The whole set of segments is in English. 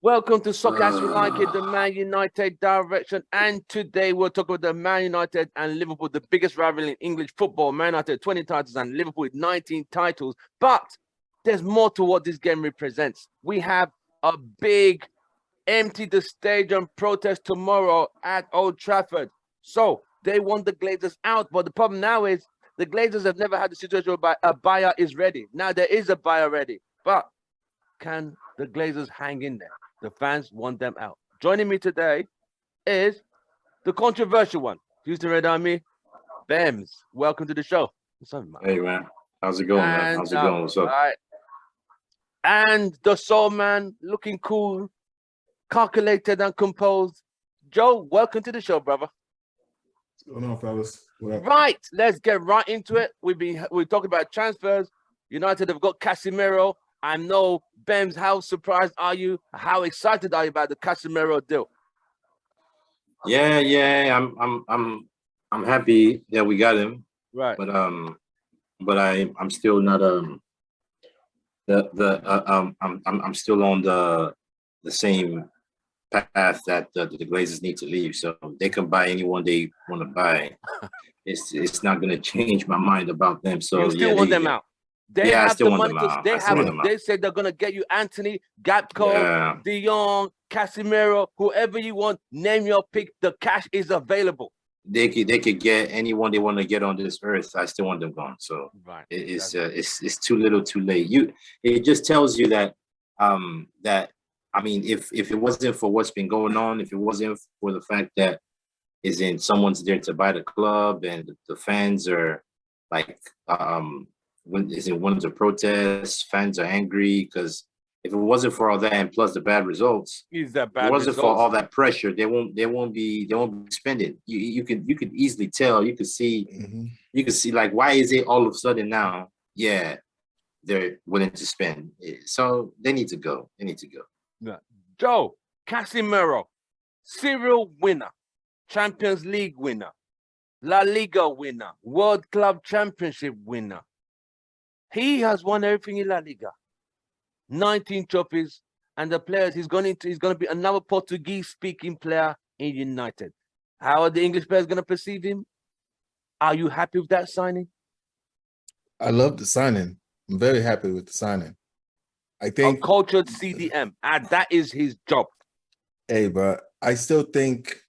Welcome to Soccer As We Like It, the Man United direction. And today we'll talk about the Man United and Liverpool, the biggest rivalry in English football. Man United 20 titles and Liverpool with 19 titles. But there's more to what this game represents. We have a big empty the stadium protest tomorrow at Old Trafford. So they want the Glazers out. But the problem now is the Glazers have never had a situation where a buyer is ready. Now there is a buyer ready. But can the Glazers hang in there? The fans want them out. Joining me today is the controversial one, Houston Red Army, Bems. Welcome to the show. What's up, man? Hey, man. How's it going, man? How's it going? What's up? Right. And the soul man, looking cool, calculated and composed. Joe, welcome to the show, brother. What's going on, fellas? Right, let's get right into it. We're talking about transfers. United have got Casemiro. I know, Bems, how surprised are you? How excited are you about the Casemiro deal? Yeah, I'm happy that we got him. Right. But I'm still not I'm still on the same path that the Glazers need to leave. So they can buy anyone they want to buy. It's not gonna change my mind about them. So you still want them out. They have the money they said they're gonna get you Anthony, Gakpo, De Jong, Casemiro, whoever you want. Name your pick. The cash is available. They could get anyone they want to get on this earth. I still want them gone. So right. It's too little, too late. It just tells you that I mean, if it wasn't for what's been going on, if it wasn't for the fact that someone's there to buy the club and the fans are like one of the protests, fans are angry because if it wasn't for all that and plus the bad results, for all that pressure, they won't be spending. You could easily tell. You could see like, why is it all of a sudden now? Yeah, they're willing to spend. So they need to go. Yeah. Joe, Casemiro, serial winner, Champions League winner, La Liga winner, World Club Championship winner. He has won everything in La Liga. 19 trophies, and the players he's going to be another Portuguese-speaking player in United. How are the English players going to perceive him? Are you happy with that signing? I love the signing. I'm very happy with the signing. I think a cultured CDM, and that is his job. Hey, bro, I still think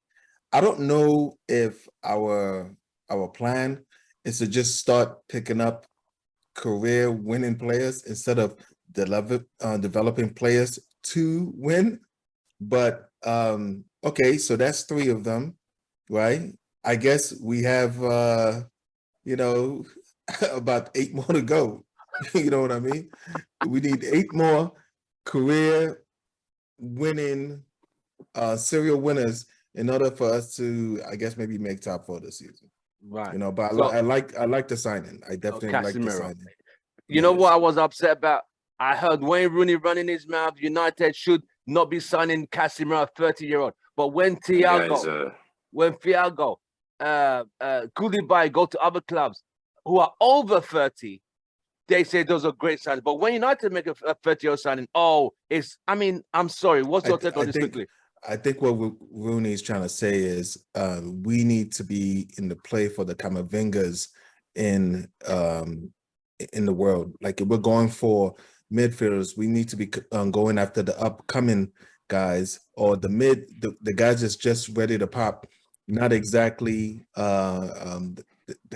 I don't know if our plan is to just start picking up career winning players instead of developing players to win. But okay, so that's 3 of them, right? I guess we have about 8 more to go. You know what I mean? We need 8 more career winning serial winners in order for us to, I guess, maybe make top 4 this season. Right. But so, I like the signing. I definitely like the signing. You know what I was upset about? I heard Wayne Rooney running his mouth. United should not be signing Casemiro, a 30-year-old. But when Thiago, Koulibaly go to other clubs who are over 30, they say those are great signings. But when United make a 30-year-old signing, I'm sorry. What's your take on this quickly? I think what Rooney is trying to say is we need to be in the play for the Camavingas in the world. Like, if we're going for midfielders, we need to be going after the upcoming guys or the guys that's just ready to pop, not exactly the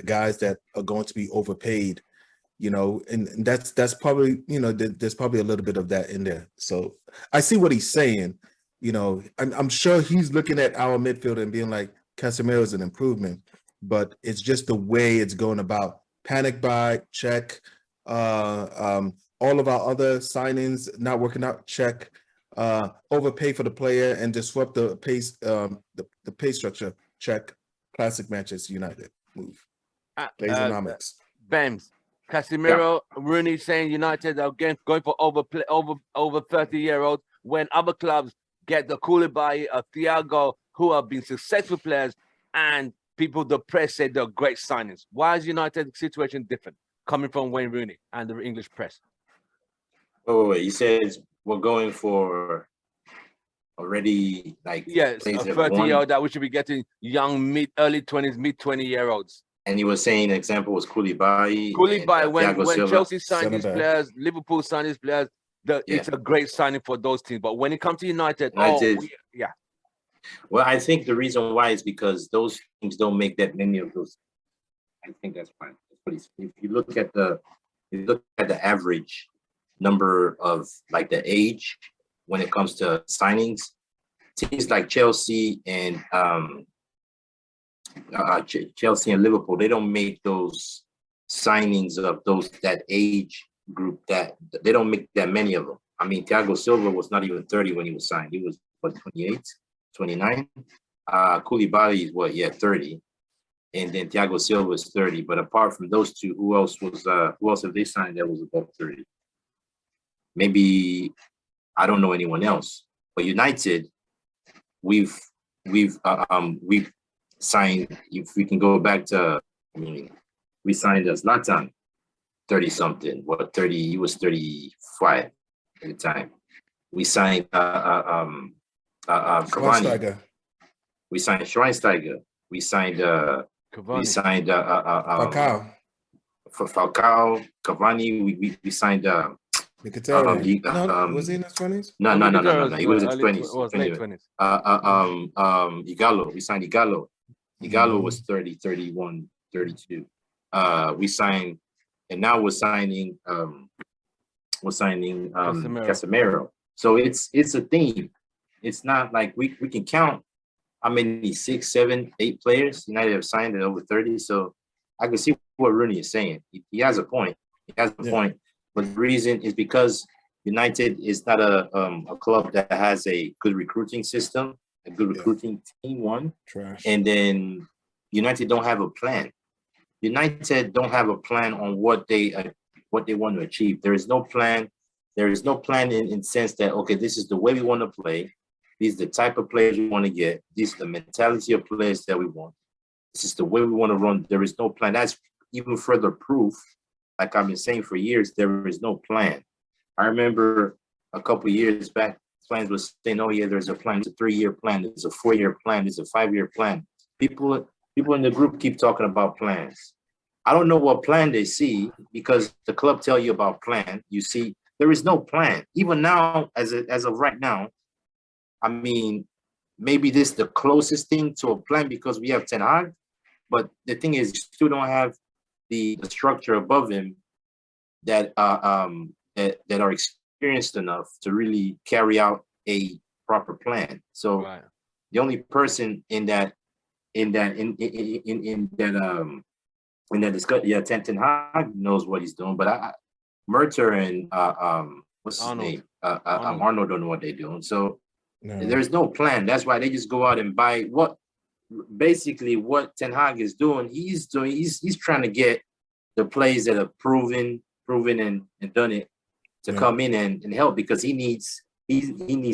guys that are going to be overpaid. And that's probably, there's probably a little bit of that in there. So I see what he's saying. I'm sure he's looking at our midfield and being like, Casemiro is an improvement, but it's just the way it's going about. Panic buy, check. All of our other signings not working out, check. Overpay for the player and disrupt the pace, the pay structure, check. Classic Manchester United move. Glazeronomics. Bems, Casemiro, Rooney saying United are going for over 30-year-olds when other clubs get the Koulibaly, Thiago, who have been successful players, and the press said they're great signings. Why is United's situation different coming from Wayne Rooney and the English press? Wait. You said we're going for already like Yes, players a have won. 30-year-old that we should be getting young, early 20s, mid 20-year-olds. And he was saying, an example was Koulibaly. Koulibaly, and, when Thiago Silva. Chelsea signed these Center back. players, Liverpool signed these players, it's a great signing for those teams. But when it comes to United, yeah. Well, I think the reason why is because those teams don't make that many of those. I think that's fine. If you look at the average number of like the age when it comes to signings, teams like Chelsea and Chelsea and Liverpool, they don't make those signings of that age group. That they don't make that many of them. I mean, Thiago Silva was not even 30 when he was signed. He was what, 28, 29. Koulibaly is what, 30, and then Thiago Silva is 30. But apart from those two, who else have they signed that was above 30? Maybe I don't know anyone else. But United, we've signed. If we can go back to, I mean, we signed Zlatan, 30 something. What, 30? He was 35 at the time. We signed Cavani. Schweinsteiger. We signed Schweinsteiger. We signed Cavani. we signed Falcao. for Falcao, Cavani. We signed Mkhitaryan. Was he in his 20s? No. He was in his 20s. Was late 20s. Igalo. We signed Igalo. Igalo was 30, 31, 32. We signed, and now we're signing Casemiro. So it's a theme. It's not like we can count how many 6, 7, 8 players United have signed at over 30. So I can see what Rooney is saying. He has a point. But the reason is because United is not a club that has a good recruiting system, a good recruiting team. Trash. And then United don't have a plan. United don't have a plan on what they want to achieve. There is no plan. There is no plan in sense that, okay, this is the way we want to play. These are the type of players we want to get. This is the mentality of players that we want. This is the way we want to run. There is no plan. That's even further proof. Like I've been saying for years, there is no plan. I remember a couple of years back, plans was saying, oh yeah, there's a plan. It's a 3-year plan. There's a 4-year plan. There's a 5-year plan. People in the group keep talking about plans. I don't know what plan they see because the club tell you about plan. You see, there is no plan. Even now, as of right now, I mean, maybe this is the closest thing to a plan because we have Ten Hag, but the thing is, you still don't have the structure above him that are experienced enough to really carry out a proper plan. So the only person in that discussion, Ten Hag knows what he's doing, but Murter and what's his name? Arnold don't know what they're doing. So there's no plan. That's why they just go out and buy what Ten Hag is doing. He's trying to get the players that are proven and done it to come in and help because he needs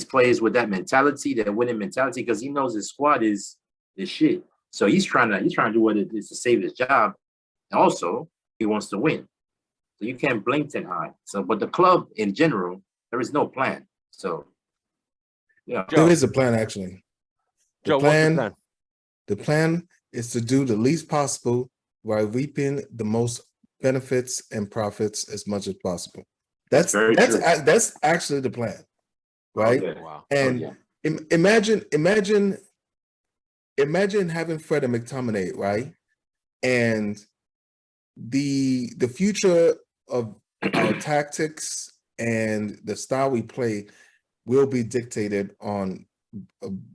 players with that mentality, that winning mentality, because he knows his squad is shit. So he's trying to do what it is to save his job. And also, he wants to win. So you can't blame Ten Hag. So, but the club in general, there is no plan. So, yeah, there is a plan actually. Joe, what's the plan? The plan is to do the least possible while reaping the most benefits and profits as much as possible. That's actually the plan, right? Okay. Wow. And imagine having Fred and McTominay, right? And the future of our tactics and the style we play will be dictated on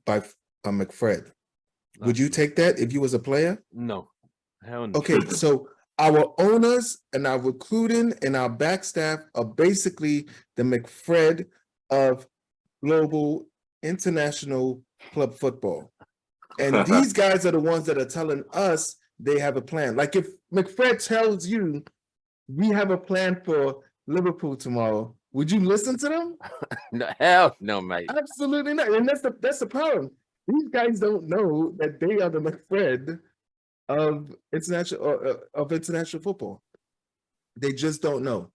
by McFred. Would you take that if you was a player? No. Hell no. Okay, so our owners and our recruiting and our back staff are basically the McFred of global international club football. And these guys are the ones that are telling us they have a plan. Like if McFred tells you we have a plan for Liverpool tomorrow, would you listen to them? No, hell no, mate. Absolutely not. And that's the problem. These guys don't know that they are the McFred of international football. They just don't know.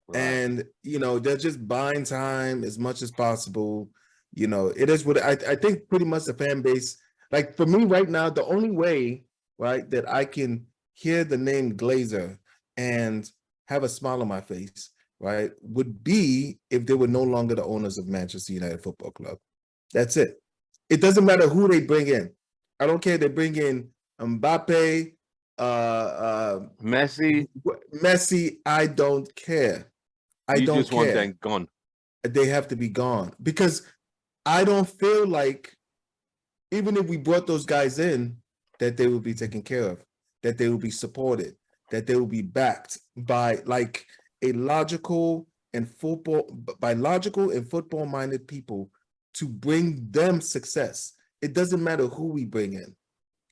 Right. And they're just buying time as much as possible You know, it is what I think pretty much the fan base, like for me right now, the only way, right, that I can hear the name Glazer and have a smile on my face, right, would be if they were no longer the owners of Manchester United Football Club. That's it. It doesn't matter who they bring in. I don't care if they bring in Mbappe, Messi. I don't care. I don't just want care. them gone. They have to be gone because I don't feel like even if we brought those guys in, that they will be taken care of, that they will be supported, that they will be backed by like a logical and football-minded people to bring them success. It doesn't matter who we bring in.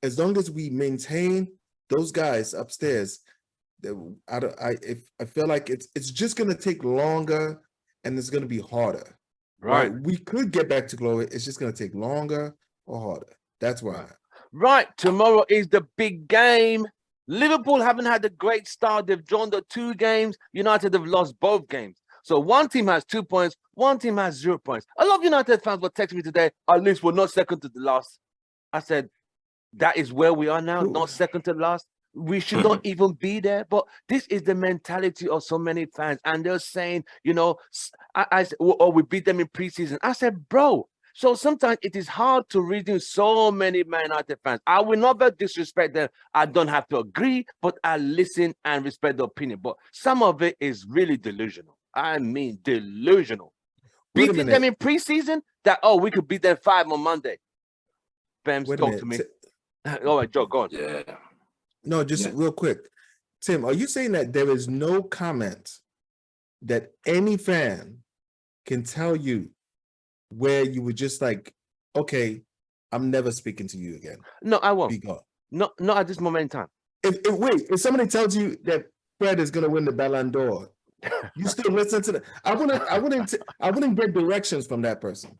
As long as we maintain those guys upstairs, I feel like it's just gonna take longer and it's gonna be harder. Right. We could get back to glory. It's just gonna take longer or harder. That's why. Right. Tomorrow is the big game. Liverpool haven't had a great start. They've drawn the 2 games. United have lost both games. So one team has 2 points, one team has 0 points. A lot of United fans were texting me today, at least we're not second to the last. I said, that is where we are now, not second to last. We should not even be there. But this is the mentality of so many fans. And they're saying, you know, we beat them in preseason. I said, bro, so sometimes it is hard to reason so many Man United fans. I will never disrespect them. I don't have to agree, but I listen and respect the opinion. But some of it is really delusional. I mean, delusional. Beating them in preseason, that, we could beat them 5 on Monday. Bams, talk to me. All right, Joe, go on. Yeah. No, just real quick. Tim, are you saying that there is no comment that any fan can tell you where you were just like, okay, I'm never speaking to you again? No, I won't. Be gone. No, not at this moment in time. If somebody tells you that Fred is gonna win the Ballon d'Or, you still listen to that? I wouldn't get directions from that person.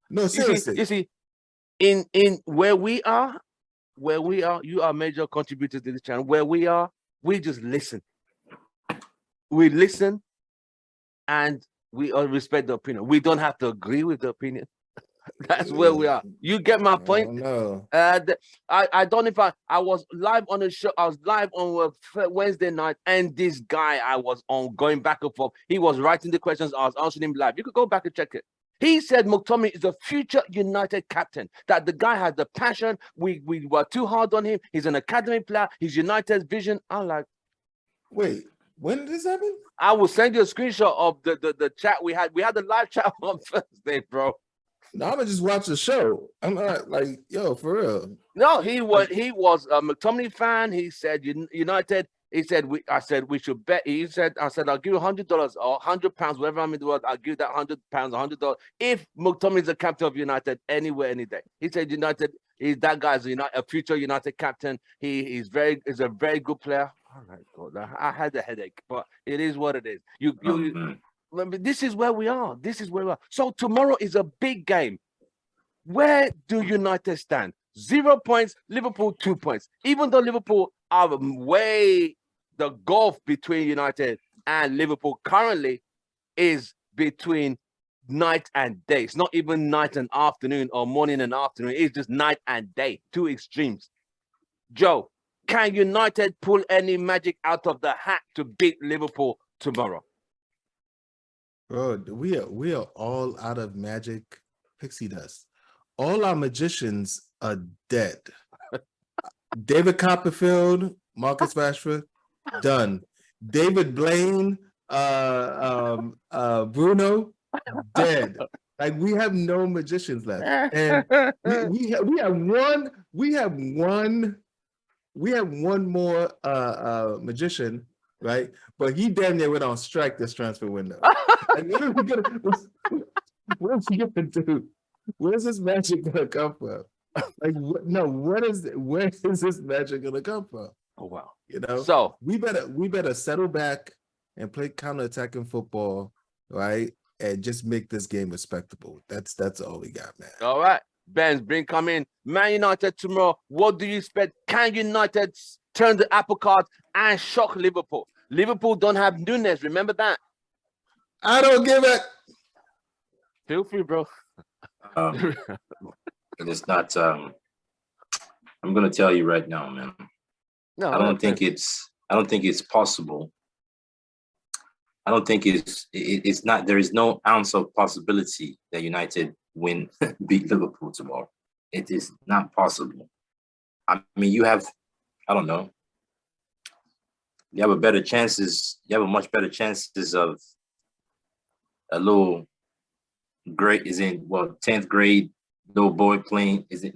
No, seriously. You see, in where we are, you are a major contributor to this channel. Where we are, we just listen. We listen and we all respect the opinion. We don't have to agree with the opinion. That's where we are. You get my point? No. I don't know if I was live on a show. I was live on Wednesday night, and this guy I was on going back and forth. He was writing the questions. I was answering him live. You could go back and check it. He said McTominay is a future United captain, that the guy has the passion. We were too hard on him. He's an academy player. He's United's vision. I'm like, wait, when did this happen? I will send you a screenshot of the chat we had. We had a live chat on Thursday, bro. No, I'm gonna just watch the show. I'm not like, yo, for real. No, he was a McTominay fan. He said United. He said I said we should bet. He said I'll give you $100 or £100, wherever I'm in the world. I'll give that £100, $100 if McTominay is the captain of United anywhere, any day. He said United. That guy's a future United captain. He's a very good player. Oh my God, I had a headache, but it is what it is. This is where we are. This is where we are. So tomorrow is a big game. Where do United stand? 0 points, Liverpool 2 points. Even though Liverpool are the gulf between United and Liverpool currently is between night and day. It's not even night and afternoon or morning and afternoon. It's just night and day, 2 extremes. Joe, can United pull any magic out of the hat to beat Liverpool tomorrow? Bro, we are all out of magic pixie dust. All our magicians are dead. David Copperfield, Marcus Rashford, done. David Blaine, Bruno, dead. Like, we have no magicians left. And we have one more magician, right? But he damn near went on strike this transfer window. Like, what is he gonna do? Where's this magic gonna come from? Like, where is this magic gonna come from? Oh wow! You know, so we better settle back and play counter-attacking football, right? And just make this game respectable. That's all we got, man. All right, Benz, come in. Man United tomorrow. What do you expect? Can United turn the apple cart and shock Liverpool? Liverpool don't have Núñez. Remember that. I don't give it. Feel free, bro. And it's not. I'm gonna tell you right now, man. No, I don't think it's. I don't think it's possible. I don't think it's not. There is no ounce of possibility that United beat Liverpool tomorrow. It is not possible. I mean, you have. I don't know. You have a better chances. You have a much better chances of a little grade is in 10th grade little boy playing is it.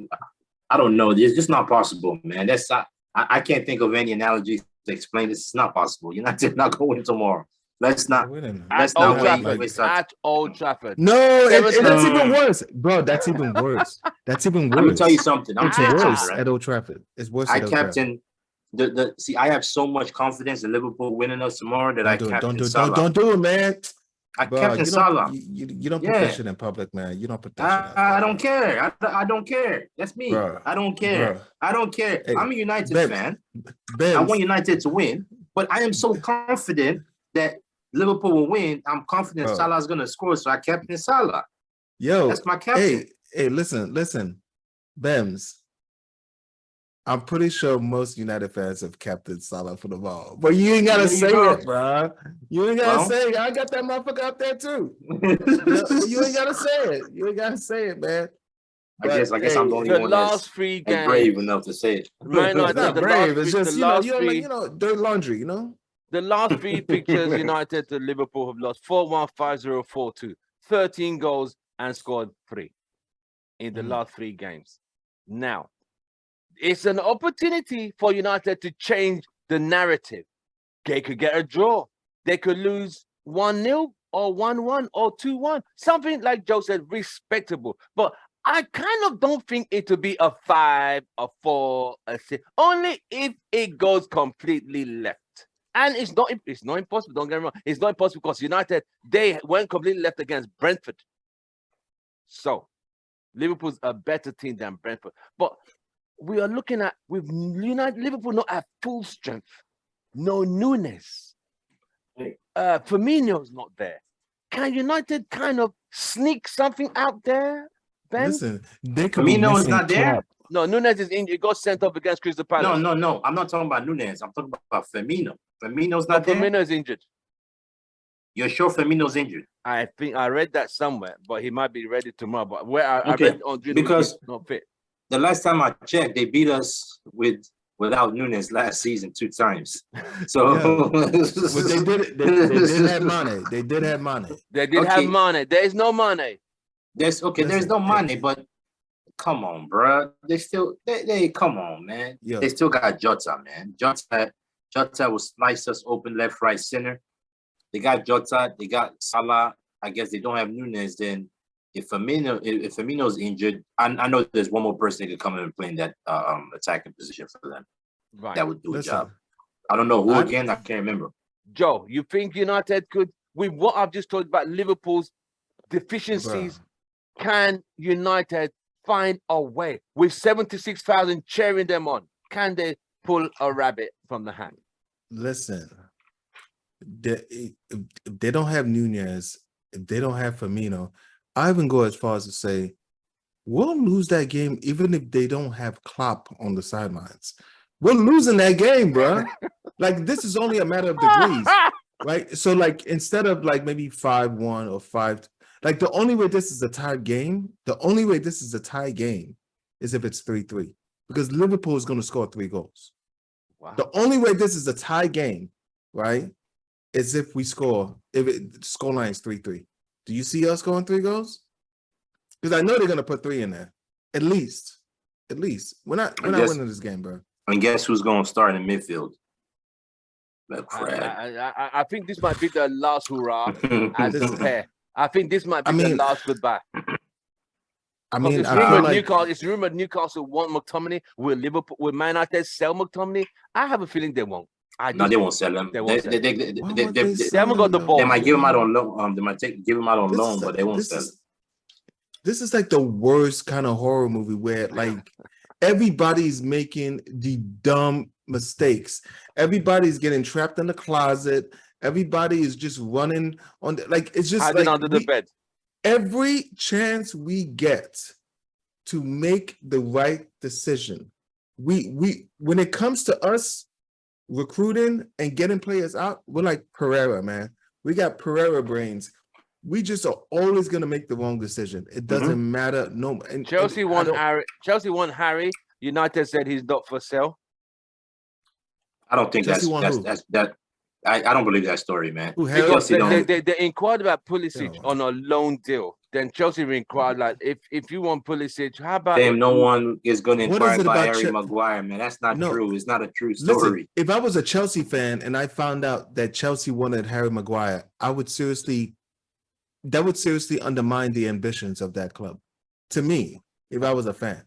I don't know. It's just not possible, man. That's I can't think of any analogy to explain this. It's not possible. United not going tomorrow. Let's not. Let's not wait. At Old Trafford. No, that's even worse, bro. That's even worse. That's even worse. Let me tell you something. It's worse at Old Trafford. It's worse. I captain. See, I have so much confidence in Liverpool winning us tomorrow that don't do it, man. I captain Salah. You don't put that shit in public, man. You don't put that shit. I don't care. I don't care. That's me. Bro, I don't care. Bro. I don't care. Hey, I'm a United fan. Benz. I want United to win, but I am so confident that Liverpool will win. I'm confident Salah's gonna score, so I captain Salah. Yo, that's my captain. Hey, listen, Bems. I'm pretty sure most United fans have captained Salah for the ball, but you ain't gotta say it, bro. You ain't gotta say it. I got that motherfucker up there too. You ain't gotta say it. You ain't gotta say it, man. But, I guess I'm the only one that's brave enough to say it. It's not brave. It's just dirty laundry. The last three pictures United to Liverpool have lost 4-1, 5-0, 4-2. 13 goals and scored 3 in the last 3 games. Now, it's an opportunity for United to change the narrative. They could get a draw. They could lose 1-0 or 1-1 or 2-1. Something like Joe said, respectable. But I kind of don't think it will be a 5, a 4, a 6. Only if it goes completely left. And it's not impossible. Don't get me wrong. It's not impossible because United, they went completely left against Brentford. So Liverpool's a better team than Brentford. But we are looking at with Liverpool not at full strength. No Nunes. Firmino's not there. Can United kind of sneak something out there, Ben? Listen, they could Firmino is not there. No, Nunes is injured. He got sent off against Crystal Palace. No. I'm not talking about Nunes. I'm talking about Firmino. Firmino's not there. Firmino's injured. You're sure Firmino's injured? I think I read that somewhere, but he might be ready tomorrow. But where I read on because he's not fit. The last time I checked, they beat us without Nunes last season 2 times. So but they did have Mane. They did have Mane. They did have Mane. There is no Mane. There's no Mane, but come on, bro. They come on, man. Yeah. They still got Jota, man. Jota will slice us open left, right, center. They got Jota. They got Salah. I guess they don't have Nunes. Then if Firmino's injured, I know there's one more person that could come in and play in that attacking position for them. Right. That would do a job. I don't know who again. I can't remember. Joe, you think United could, with what I've just told about Liverpool's deficiencies, can United find a way with 76,000 cheering them on? Can they pull a rabbit from the hat? Listen, if they don't have Nunez, if they don't have Firmino, I even go as far as to say we'll lose that game even if they don't have Klopp on the sidelines. We're losing that game, bro. Like, this is only a matter of degrees, right? So, like, instead of like maybe 5-1 or 5, like the only way this is a tied game, is if it's 3-3, because Liverpool is going to score 3 goals. Wow. The only way this is a tie game, right, is if we score, if the scoreline is 3-3. Do you see us scoring 3 goals? Because I know they're going to put 3 in there, at least. We're not winning this game, bro. And guess who's going to start in midfield? I think this might be the last hurrah as a pair. I think this might be the last goodbye. I mean, it's rumored Newcastle want McTominay. Will Man United sell McTominay? I have a feeling they won't. They won't sell him. They haven't got the ball. They might give him out on loan. They might give him out on loan, but they won't sell him. This is like the worst kind of horror movie where like everybody's making the dumb mistakes. Everybody's getting trapped in the closet. Everybody is just running on like it's just hiding like under the bed. every chance we get to make the right decision, we when it comes to us recruiting and getting players out, we're like Pereira, man. We got Pereira brains. We just are always gonna make the wrong decision. It doesn't matter. No, and Chelsea won Harry. Chelsea won Harry. United said he's not for sale. I don't think Chelsea that. I don't believe that story, man. Because they inquired about Pulisic on a loan deal. Then Chelsea inquired, like, if you want Pulisic, how about no one is going to inquire about Harry Maguire, man. That's not true. It's not a true story. Listen, if I was a Chelsea fan and I found out that Chelsea wanted Harry Maguire, that would seriously undermine the ambitions of that club. To me, if I was a fan.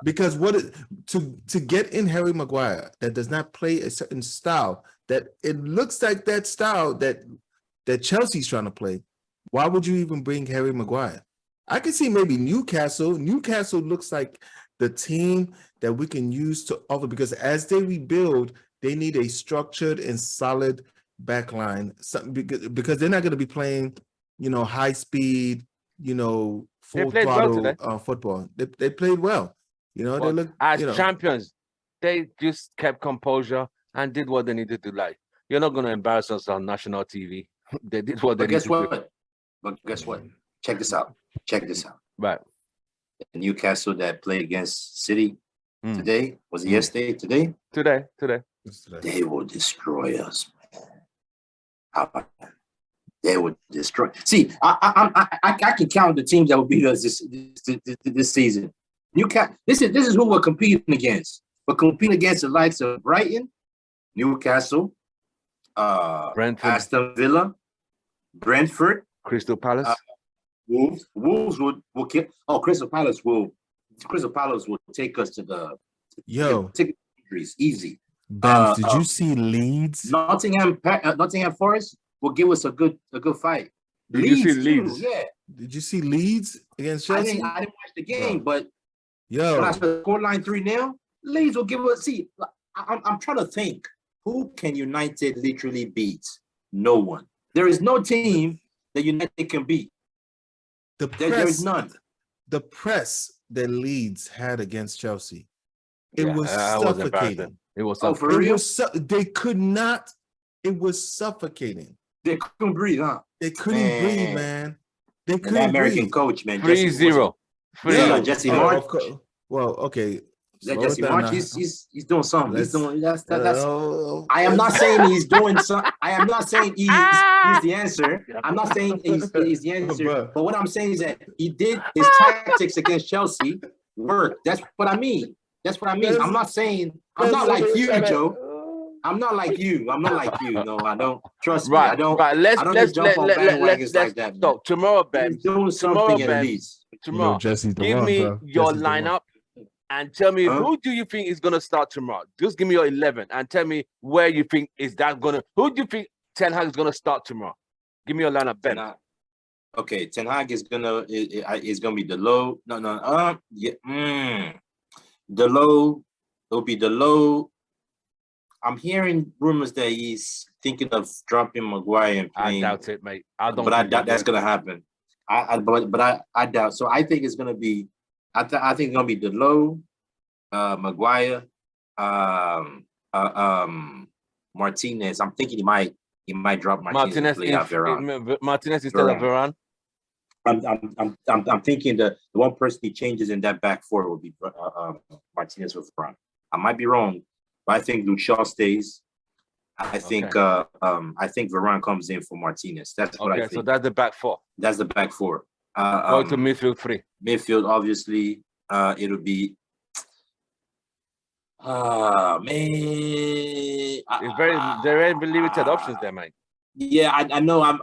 Because to get in Harry Maguire that does not play a certain style, that it looks like that style that Chelsea's trying to play, why would you even bring Harry Maguire? I could see maybe Newcastle. Newcastle looks like the team that we can use to offer, because as they rebuild, they need a structured and solid back line. Because they're not going to be playing, high speed, full throttle football. They played well. They look as champions. They just kept composure and did what they needed to. Like, you're not going to embarrass us on national TV. They did what they needed to do. But guess what? Check this out. Right. Newcastle that played against City today. Was it yesterday? Today. They will destroy us, man. How about that? They would destroy. See, I can count the teams that will beat us this season. Newcastle. This is who we're competing against. We're competing against the likes of Brighton, Newcastle, Brentford, Aston Villa, Brentford, Crystal Palace, Wolves. Wolves will kill. Oh, Crystal Palace will take us to the injuries easy. Ben, did you see Leeds? Nottingham Forest will give us a good fight. Did you see Leeds? Yeah. Did you see Leeds against Chelsea? I didn't watch the game, but when I saw the scoreline 3-0, Leeds will give us. See, I'm trying to think, who can United literally beat? No one. There is no team that United can beat. There is none. The press that Leeds had against Chelsea, it was suffocating. It was for real? They could not. It was suffocating. They couldn't breathe, huh? They couldn't breathe, man. They couldn't breathe. American coach, man. 3-0. Jesse March. Well, okay. Jesse March, he's doing something. He's doing that's. I am not saying he's doing something. I am not saying he's the answer. I'm not saying he's the answer. But what I'm saying is that he did his tactics against Chelsea work. That's what I mean. I'm not saying I'm not like you, Joe. I'm not like you. No, I don't. Trust me. I don't. Right. Let's jump on bandwagons like that. Stop. Tomorrow, Ben. Doing something at least. Tomorrow, give me your lineup and tell me who do you think is gonna start tomorrow. Just give me your 11 and tell me where you think is that gonna. Who do you think Ten Hag is gonna start tomorrow? Give me your lineup, Ben. Okay, Ten Hag is gonna be the low. The low. It'll be the low. I'm hearing rumors that he's thinking of dropping Maguire and playing. I doubt it, mate. I doubt that's gonna happen. I doubt. So I think it's gonna be. I think it's gonna be the low, Maguire, Martinez. I'm thinking he might drop Martinez instead of Varane. I'm thinking the one person he changes in that back four will be Martinez with Varane. I might be wrong, but I think Lucian stays. I think Varane comes in for Martinez. That's what I think. So that's the back four. That's the back four. Go to midfield 3. Midfield, obviously, it'll be. Man, it's very limited options there, mate. Yeah, I know. I'm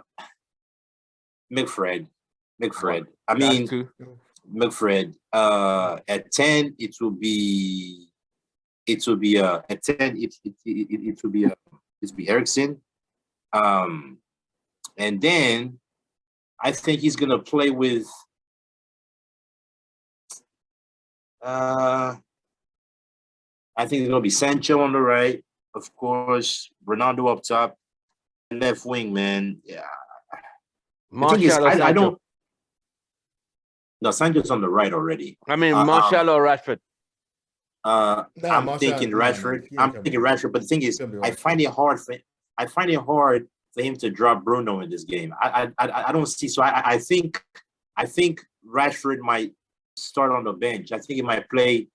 McFred. I mean, McFred. At 10, it will be at 10. It will be Ericsson. And then I think he's gonna play with. I think it's gonna be Sancho on the right, of course. Ronaldo up top, left wing, man. Yeah. I don't. No, Sancho's on the right already. I mean, Martial or Rashford. I'm Martial, thinking Rashford. I'm thinking Rashford, but the thing is, I find it hard for him to drop Bruno in this game. I don't see. So I think Rashford might start on the bench. I think he might play.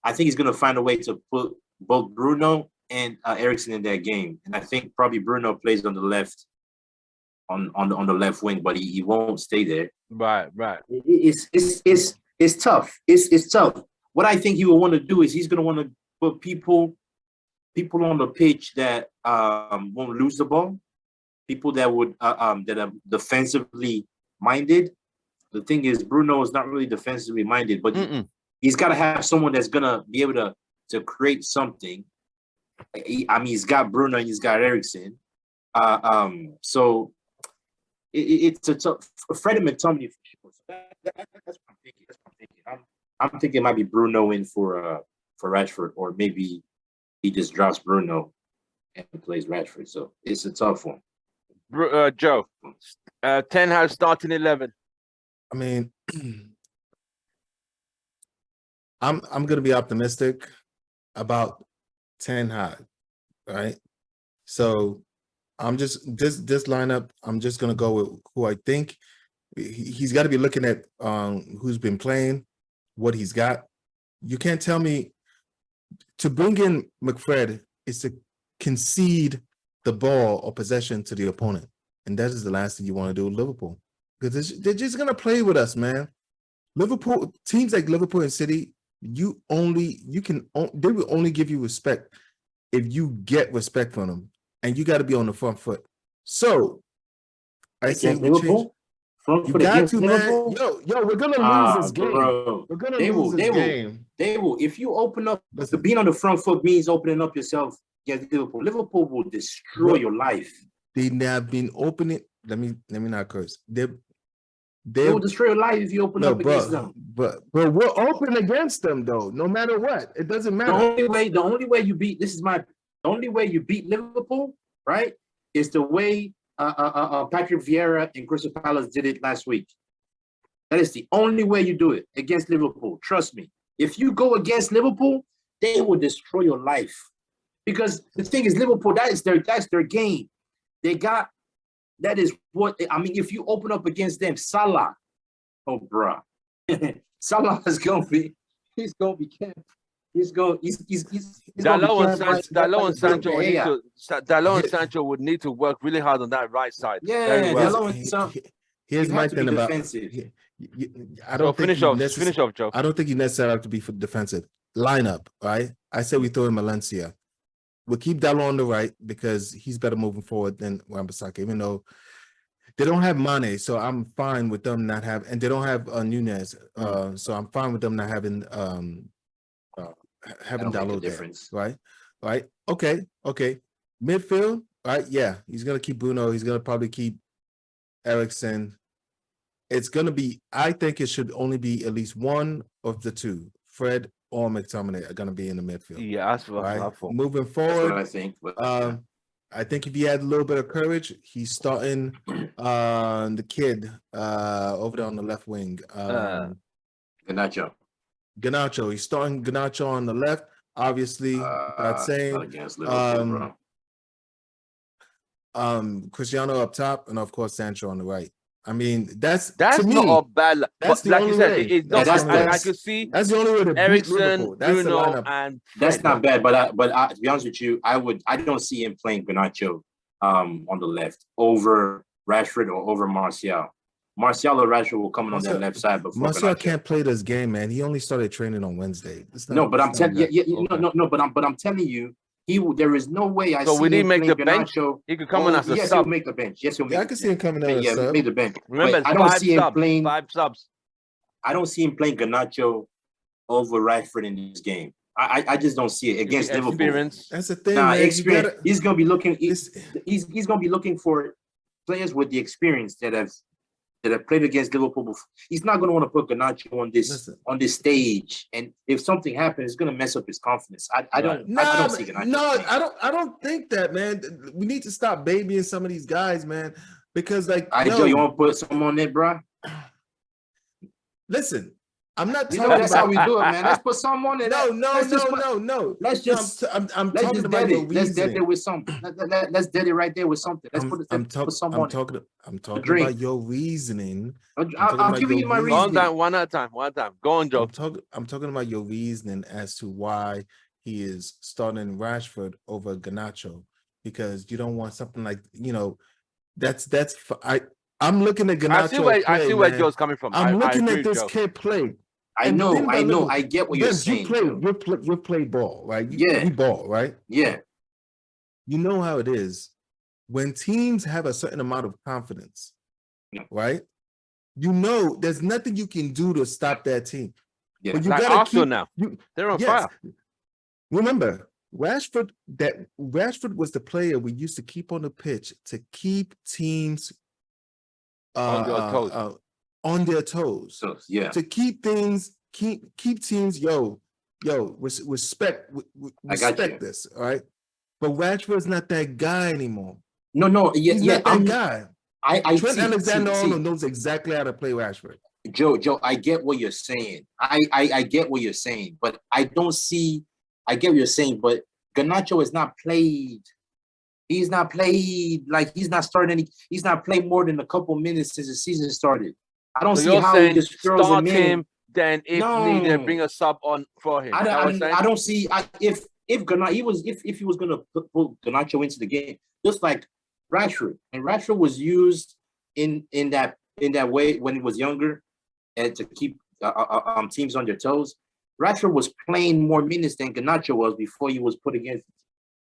I think he's gonna find a way to put both Bruno and Eriksen in that game, and I think probably Bruno plays on the left, on the left wing, but he won't stay there. Right. It's tough. It's tough. What I think he will want to do is he's going to want to put people on the pitch that won't lose the ball, people that would that are defensively minded. The thing is, Bruno is not really defensively minded, but he's got to have someone that's going to be able to create something. He's got Bruno and he's got Eriksen. So it's a tough. Fred and McTominay. That's what I'm thinking. I'm thinking it might be Bruno in for Rashford, or maybe he just drops Bruno and plays Rashford. So it's a tough one. Joe, 10 Hag starting 11. I mean, I'm gonna be optimistic about 10 Hag, right? So I'm just this lineup. I'm just gonna go with who I think. He's got to be looking at who's been playing, what he's got. You can't tell me to bring in McFred is to concede the ball or possession to the opponent, and that is the last thing you want to do with Liverpool, because they're just gonna play with us, man. Liverpool teams like Liverpool and City, they will only give you respect if you get respect from them, and you got to be on the front foot. So I say Liverpool. You got to, man. Yo, we're gonna lose this game. Bro. We're gonna lose this game. They will. If you open up, being on the front foot means opening up yourself against Liverpool. Liverpool will destroy your life. They have been opening. Let me not curse. They will destroy your life if you open up against them. But we're open against them though. No matter what, it doesn't matter. The only way you beat Liverpool, right, is the way Patrick Vieira and Crystal Palace did it last week. That is the only way you do it against Liverpool. Trust me. If you go against Liverpool, they will destroy your life. Because the thing is, Liverpool, that's their game. That is what if you open up against them, Salah, oh bruh. Salah is gonna be camped. Dalot and Sancho would need to work really hard on that right side. Yeah, here's my thing about. I don't finish off, Joe. I don't think you necessarily have to be for defensive lineup. Right? I said we throw in Valencia. We'll keep Dalot on the right because he's better moving forward than Wan-Bissaka, even though they don't have Mane, so I'm fine with them not having, and they don't have Nunez, so I'm fine with them not having Dalot there, right? Okay. Midfield, right? Yeah, he's gonna keep Bruno. He's gonna probably keep Eriksen. It's gonna be. I think it should only be at least one of the two, Fred or McTominay, are gonna be in the midfield. Yeah, that's what I thought. Moving forward, that's what I think. But, I think if he had a little bit of courage, he's starting the kid over there on the left wing. Garnacho. He's starting Garnacho on the left. Obviously, not saying Cristiano up top, and of course Sancho on the right. I mean, that's to me, not a bad. That's like you said, it's not. I could see that's the only way to beat Eriksen, Liverpool. That's Bruno, and that's not bad. But to be honest with you, I don't see him playing Garnacho on the left over Rashford or over Martial. Martial or Rashford will come in on that left side. Before Martial can't play this game, man. He only started training on Wednesday. But I'm telling you, there is no way I see him. So we didn't make the bench. He could come in as a sub. He'll make the bench. Yes, he'll make. I can see him coming in as a sub. Make the bench. Remember, I don't see him playing 5 subs. I don't see him playing Garnacho over Rashford in this game. I just don't see it against Liverpool. That's the thing. Experience. He's gonna be looking. He's gonna be looking for players with the experience that have played against Liverpool before. He's not going to want to put Garnacho on this stage, and if something happens, it's going to mess up his confidence. I don't see Garnacho. No, I don't think that, man. We need to stop babying some of these guys, man, because Joe, you want to put some on there, bro? listen, I'm not You talking know that's how about. we do it, man. Let's put some on it. No. Let's just I'm let's talking just about dead your it. Let's dead reasoning. it with something. Let's dead it right there with something. Let's put some on it. I'm talking drink. about your reasoning. I'll give you my Go reasoning. on, one at a time. Go on, Joe. I'm talking about your reasoning as to why he is starting Rashford over Garnacho, because you don't want something like, I'm looking at Garnacho. I see where Joe's coming from. I'm looking agree at this Joe. kid play. I And the thing know. about I get what you're saying. You play ball, right? Yeah. You ball, right? Yeah. You know how it is. When teams have a certain amount of confidence, right? There's nothing you can do to stop that team. Yeah. But you Like gotta Arsenal keep now. They're on fire. Remember, Rashford was the player we used to keep on the pitch to keep teams On their toes. On their toes. So, yeah. To keep teams, respect this, all right? But Rashford's not that guy anymore. No, He's not that guy. Trent see, Alexander-Arnold knows exactly how to play Rashford. Joe, I get what you're saying. I get what you're saying, but I don't see. I get what you're saying, but Garnacho is not played. He's not played. Like, he's not starting. He's not played more than a couple minutes since the season started. I don't see how he just throws him in. Then if needed, bring a sub on for him. I don't see. If he was gonna put Garnacho into the game, just like Rashford, and Rashford was used in that way when he was younger, and to keep teams on their toes. Rashford was playing more minutes than Garnacho was before he was put against.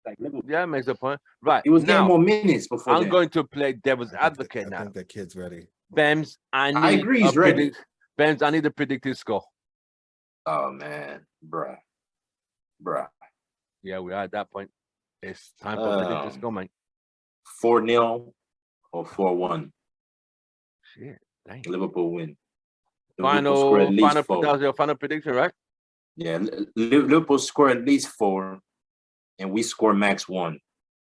Like Liverpool. Yeah, makes a point. Right. He was getting more minutes before. I'm going to play devil's advocate now. I think the kid's ready. Bems, I agree he's ready. Bems, I need a predicted score. Oh man, bruh. Yeah, we are at that point. It's time for predicted score, man. 4-0 or 4-1. Shit, dang. Liverpool win. That was your final prediction, right? Yeah, Liverpool score at least 4, and we score max 1.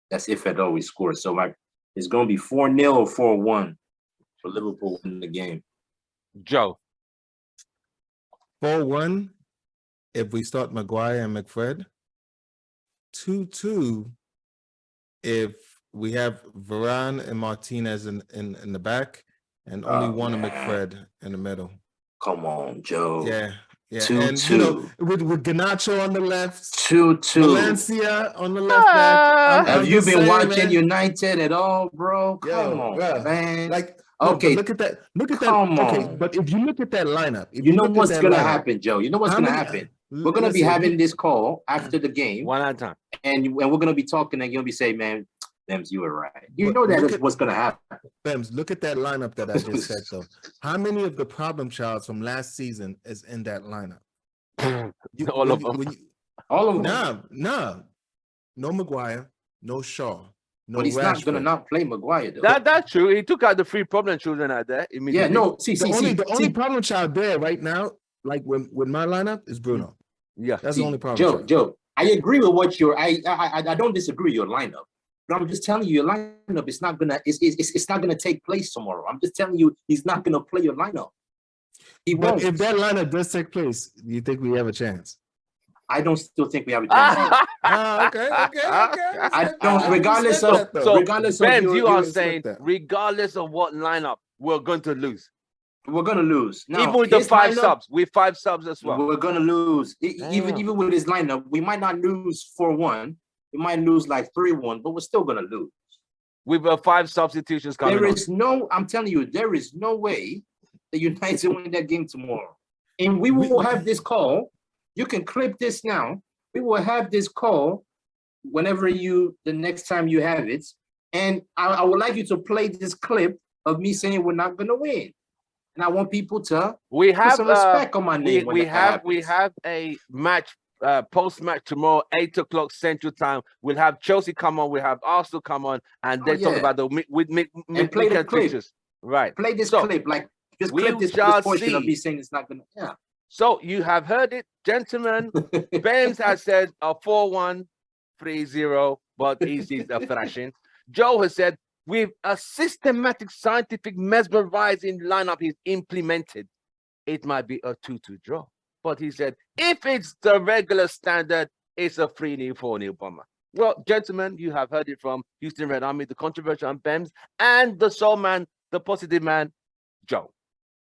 That's if at all we score. So it's going to be 4-0 or 4-1 for Liverpool win the game. Joe. 4-1 if we start Maguire and McFred. 2-2 if we have Varane and Martinez in the back, and only one of McFred in the middle. Come on, Joe. Yeah. 2-2. And, with Garnacho on the left, 2-2. Valencia on the left back. Have you been watching United at all, bro? Come on, man. Like, okay, look at that. Come on. Okay, but if you look at that lineup, you know what's gonna happen, Joe. You know what's gonna happen. We're gonna be having this call after the game, one at a time, and we're gonna be talking, and you'll be saying, "Man, Bems, you were right." You know that is what's gonna happen. Bems, look at that lineup that I just said. Though, how many of the problem childs from last season is in that lineup? All of them. All of them. Nah. No Maguire, no Shaw. No, but he's Rashford. not gonna not play Maguire though. That's true. He took out the 3 problem children out there immediately. Yeah, no. The only problem child there right now, like with my lineup, is Bruno. Yeah, that's the only problem. Joe, I agree with what I don't disagree with your lineup, but I'm just telling you your lineup is not gonna it's not gonna take place tomorrow. I'm just telling you he's not gonna play your lineup. But if that lineup does take place, do you think we have a chance? I don't still think we have a chance. Okay. I don't, regardless of Ben, you are saying regardless of what lineup, we're going to lose. We're gonna lose. Now, even with the 5 subs, with 5 subs as well. We're gonna lose. Even with his lineup, we might not lose 4-1. We might lose like 3-1, but we're still gonna lose. With 5 substitutions coming. I'm telling you, there is no way that United win that game tomorrow. And we will have this call. You can clip this now. We will have this call whenever the next time you have it. And I would like you to play this clip of me saying we're not gonna win. And I want people to put some respect on my name. We have a match, post-match tomorrow, 8 o'clock Central Time. We'll have Chelsea come on, we'll have Arsenal come on, and they talk about play the clip. Pictures. Right. Play this clip, like just clip this portion of me saying it's not gonna. Yeah. So you have heard it, gentlemen. Bems has said a 4-1, 3-0, but easy a thrashing. Joe has said with a systematic, scientific, mesmerizing lineup he's implemented, it might be a 2-2 draw. But he said, if it's the regular standard, it's a 3-0, 4-0 bomber. Well, gentlemen, you have heard it from Houston Red Army, the controversial and Bems, and the soul man, the positive man, Joe.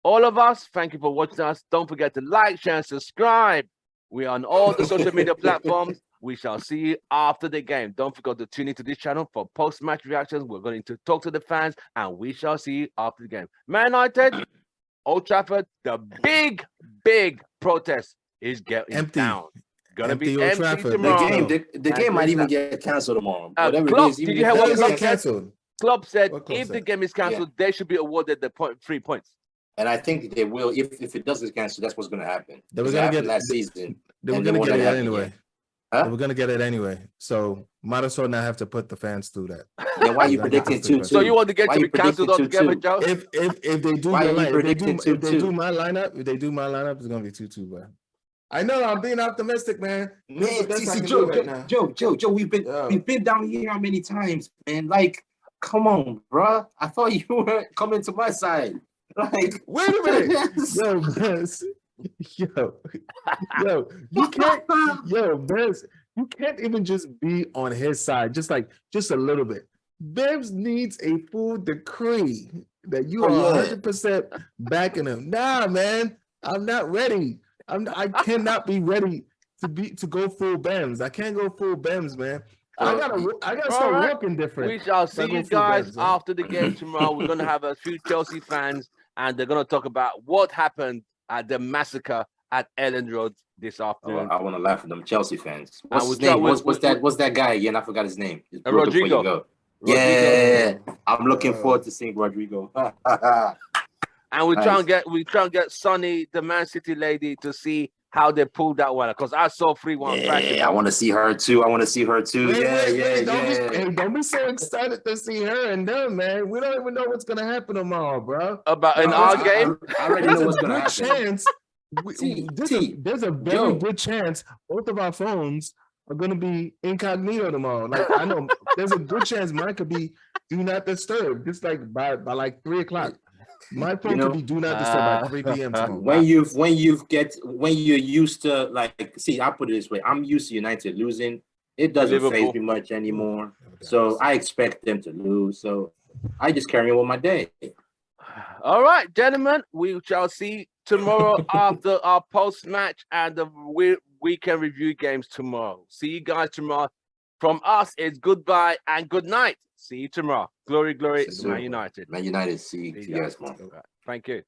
All of us, thank you for watching us. Don't forget to like, share, and subscribe. We are on all the social media platforms. We shall see you after the game. Don't forget to tune into this channel for post-match reactions. We're going to talk to the fans, and we shall see you after the game. Man United, Old Trafford, the big protest is getting down. Gonna be Old empty Trafford. tomorrow. The game might even get cancelled tomorrow. Whatever Klopp, it is, did you hear what Klopp said? Canceled. Klopp said What Klopp if said? the game is cancelled, they should be awarded the 3 points. And I think they will. If it does get cancelled, that's what's going to happen. They were going to get last season. They were and going to get it happen anyway. yet. Huh? They were going to get it anyway. So might as well not have to put the fans through that. Then why are you predicting 2-2? So you want the game Why to you be cancelled predicting altogether, 2-2? Joe? If they do Why the are you line, predicting if they 2-2? do my lineup, it's gonna be 2-2, bro. I know I'm being optimistic, man. Man, See, Joe, we've been down here how many times, man? Like, come on, bro. I thought you were coming to my side. Like, wait a minute, yo, Bez. Yo, you can't, Bez, you can't even just be on his side, just a little bit. Bez needs a full decree that you are 100% backing him. Nah, man, I'm not ready. I cannot be ready to go full Bems. I can't go full Bems, man. I gotta start working different. We shall see you guys after the game tomorrow. We're gonna have a few Chelsea fans, and they're gonna talk about what happened at the massacre at Ellen Road this afternoon. I want to laugh at them Chelsea fans. What's his name? What's that guy again? I forgot his name. Rodrigo. Yeah, I'm looking forward to seeing Rodrigo. And we try and get Sonny, the Man City lady, to see how they pulled that one, because I saw 3-1. Yeah, I want to see her too. Don't be so excited to see her and them, man. We don't even know what's gonna happen tomorrow, bro. About in our game, I already know what's gonna happen. There's a very good chance both of our phones are gonna be incognito tomorrow. Like, I know there's a good chance mine could be do not disturb, just like by like 3 o'clock. My phone could be do not disturb by 3 p.m. tomorrow. When you're used to, like, see, I'll put it this way. I'm used to United losing. It doesn't faze me much anymore. So I expect them to lose. So I just carry on with my day. All right, gentlemen, we shall see tomorrow after our post-match and the weekend review games tomorrow. See you guys tomorrow. From us, it's goodbye and good night. See you tomorrow. Glory, Man United. Man United. See you guys tomorrow. Thank you.